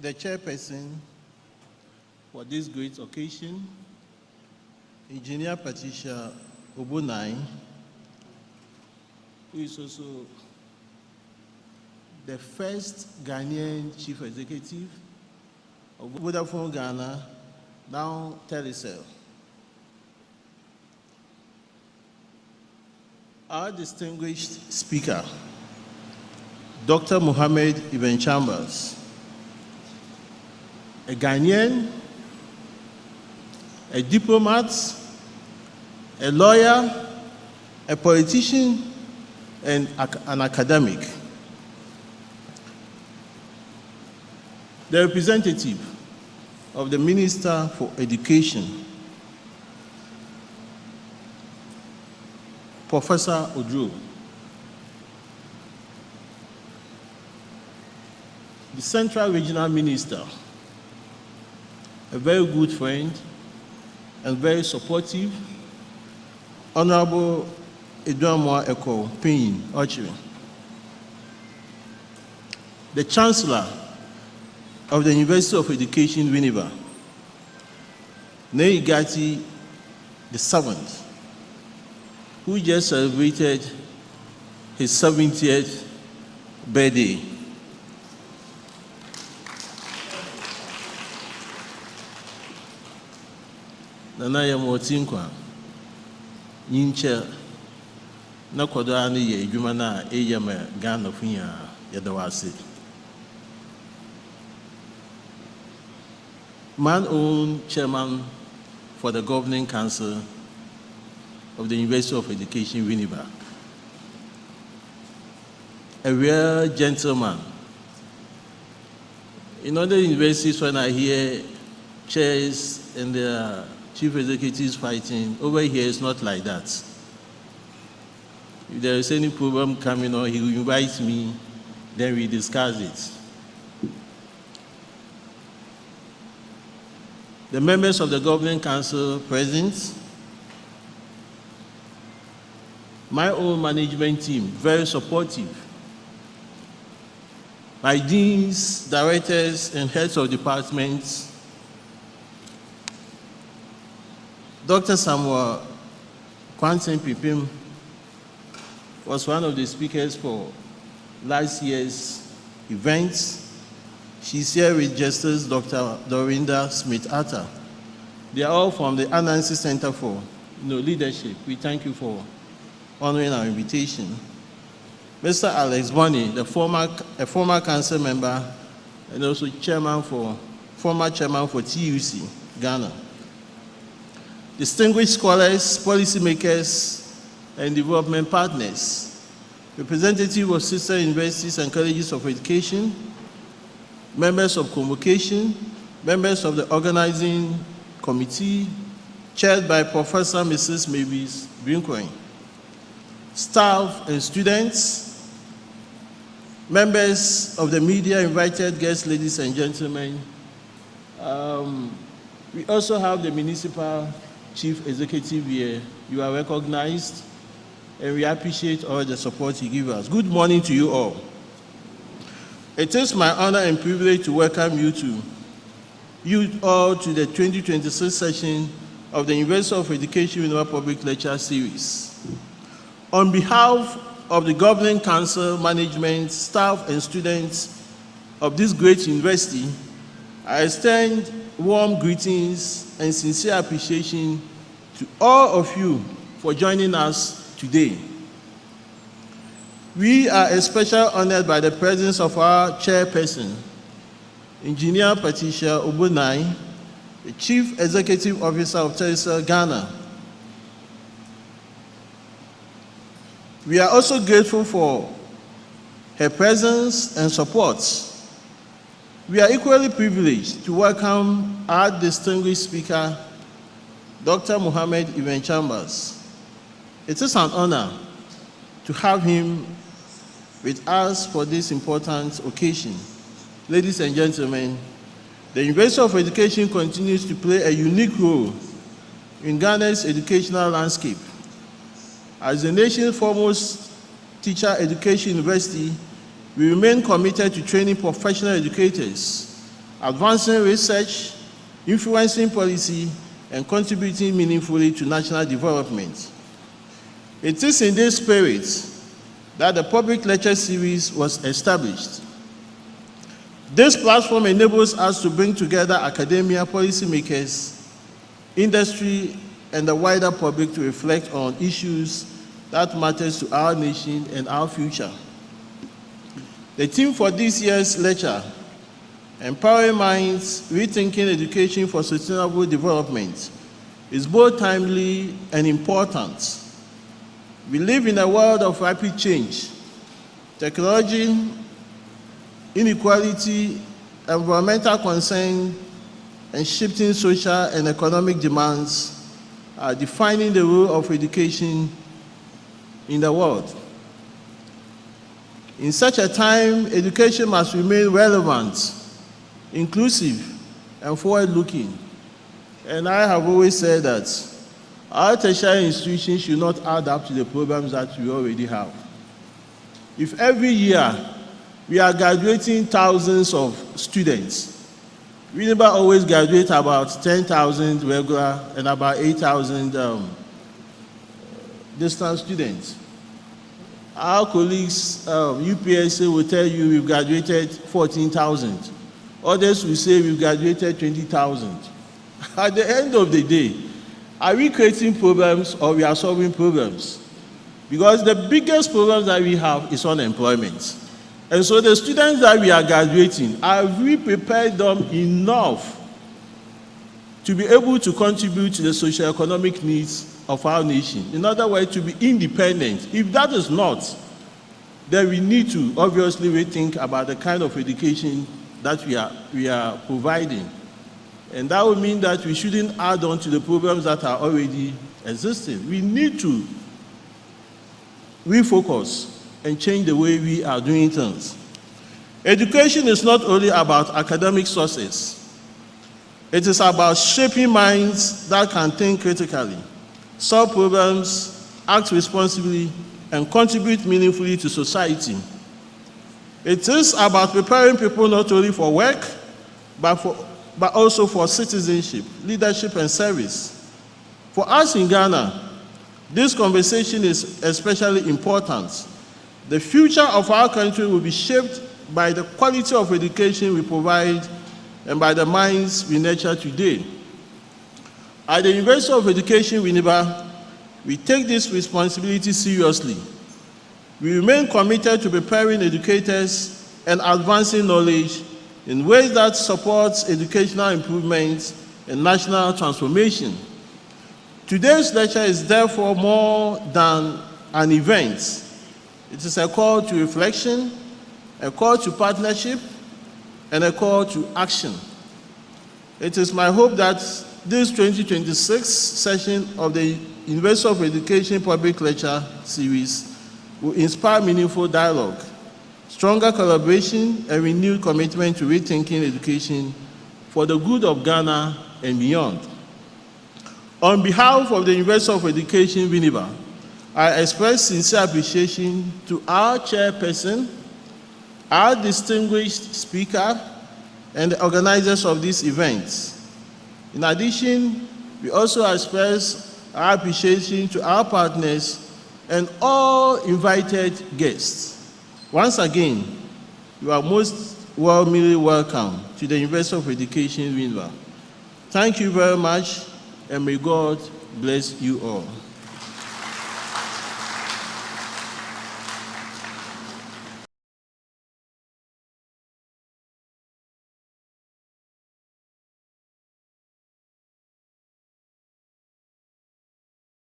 the chairperson for this great occasion, Engineer Patricia Obunai, who is also the first Ghanaian Chief Executive of Vodafone Ghana, now Telecel. Our distinguished speaker, Dr. Mohammed Ibn Chambers, a Ghanaian, a diplomat, a lawyer, a politician, and an academic. The representative of the Minister for Education, Professor Odro, the Central Regional Minister, a very good friend and very supportive, Honorable ANAMUAH-MENSAH, the Chancellor of the University of Education, WINNEBA, Neigati VII, who just celebrated his 70th birthday. Nanaya Motinkwa, Yincha, Nakodani, Jumana, Eyama, Ghana, Funya, Yadawasi. Man-owned chairman for the Governing Council of the University of Education, WINNEBA. A real gentleman. In other universities, when I hear chairs and their chief executives fighting, over here it's not like that. If there is any problem coming on, he will invite me, then we discuss it. The members of the Governing Council present, my own management team, very supportive. My deans, directors, and heads of departments, Dr. Samuel Kwansen Pipim was one of the speakers for last year's events. She's here with Justice Dr. Dorinda Smith-Atta. They are all from the Anansi Center for Leadership. We thank you for honoring our invitation. Mr. Alex Bonney, a former council member and also former chairman for TUC, Ghana. Distinguished scholars, policymakers, and development partners, representatives of sister universities and colleges of education, members of convocation, members of the organizing committee, chaired by Professor Mrs. Mavis Brincoin, staff and students, members of the media, invited guests, ladies and gentlemen. We also have the municipal chief executive here. You are recognized, and we appreciate all the support you give us. Good morning to you all. It is my honor and privilege to welcome you all to the 2026 session of the University of Education WINNEBA Public Lecture Series. On behalf of the Governing Council, management, staff, and students of this great university, I extend warm greetings and sincere appreciation to all of you for joining us today. We are especially honored by the presence of our chairperson, Engineer Patricia Obunai, the Chief Executive Officer of Telecel Ghana. We are also grateful for her presence and support. We are equally privileged to welcome our distinguished speaker, Dr. Mohammed Ibn Chambers. It is an honor to have him with us for this important occasion. Ladies and gentlemen, the University of Education continues to play a unique role in Ghana's educational landscape. As the nation's foremost teacher education university, we remain committed to training professional educators advancing research, influencing policy, and contributing meaningfully to national development. It is in this spirit that the public lecture series was established. This platform enables us to bring together academia, policymakers, industry, and the wider public to reflect on issues that matter to our nation and our future. The theme for this year's lecture, Empowering Minds, Rethinking Education for Sustainable Development, is both timely and important. We live in a world of rapid change. Technology, inequality, environmental concern, and shifting social and economic demands are defining the role of education in the world. In such a time, education must remain relevant, inclusive, and forward-looking. And I have always said that our tertiary institutions should not add up to the programs that we already have. If every year we are graduating thousands of students, WINNEBA always graduates about 10,000 regular and about 8,000 distance students. Our colleagues, UPSA will tell you we've graduated 14,000. Others will say we've graduated 20,000. At the end of the day, are we creating problems or we are solving problems? Because the biggest problem that we have is unemployment. And so the students that we are graduating, have we prepared them enough to be able to contribute to the socio-economic needs of our nation? In other words, to be independent. If that is not, then we need to obviously rethink about the kind of education that we are providing. And that would mean that we shouldn't add on to the programs that are already existing. We need to refocus and change the way we are doing things. Education is not only about academic sources. It is about shaping minds that can think critically, solve problems, act responsibly, and contribute meaningfully to society. It is about preparing people not only for work, but also for citizenship, leadership, and service. For us in Ghana, this conversation is especially important. The future of our country will be shaped by the quality of education we provide and by the minds we nurture today. At the University of Education, WINNEBA, we take this responsibility seriously. We remain committed to preparing educators and advancing knowledge in ways that supports educational improvements and national transformation. Today's lecture is therefore more than an event. It is a call to reflection, a call to partnership, and a call to action. It is my hope that this 2026 session of the University of Education Public Lecture Series will inspire meaningful dialogue, stronger collaboration, and renewed commitment to rethinking education for the good of Ghana and beyond. On behalf of the University of Education, WINNEBA, I express sincere appreciation to our chairperson, our distinguished speaker, and the organizers of this event. In addition, we also express our appreciation to our partners and all invited guests. Once again, you are most warmly welcome to the University of Education, WINNEBA. Thank you very much, and may God bless you all.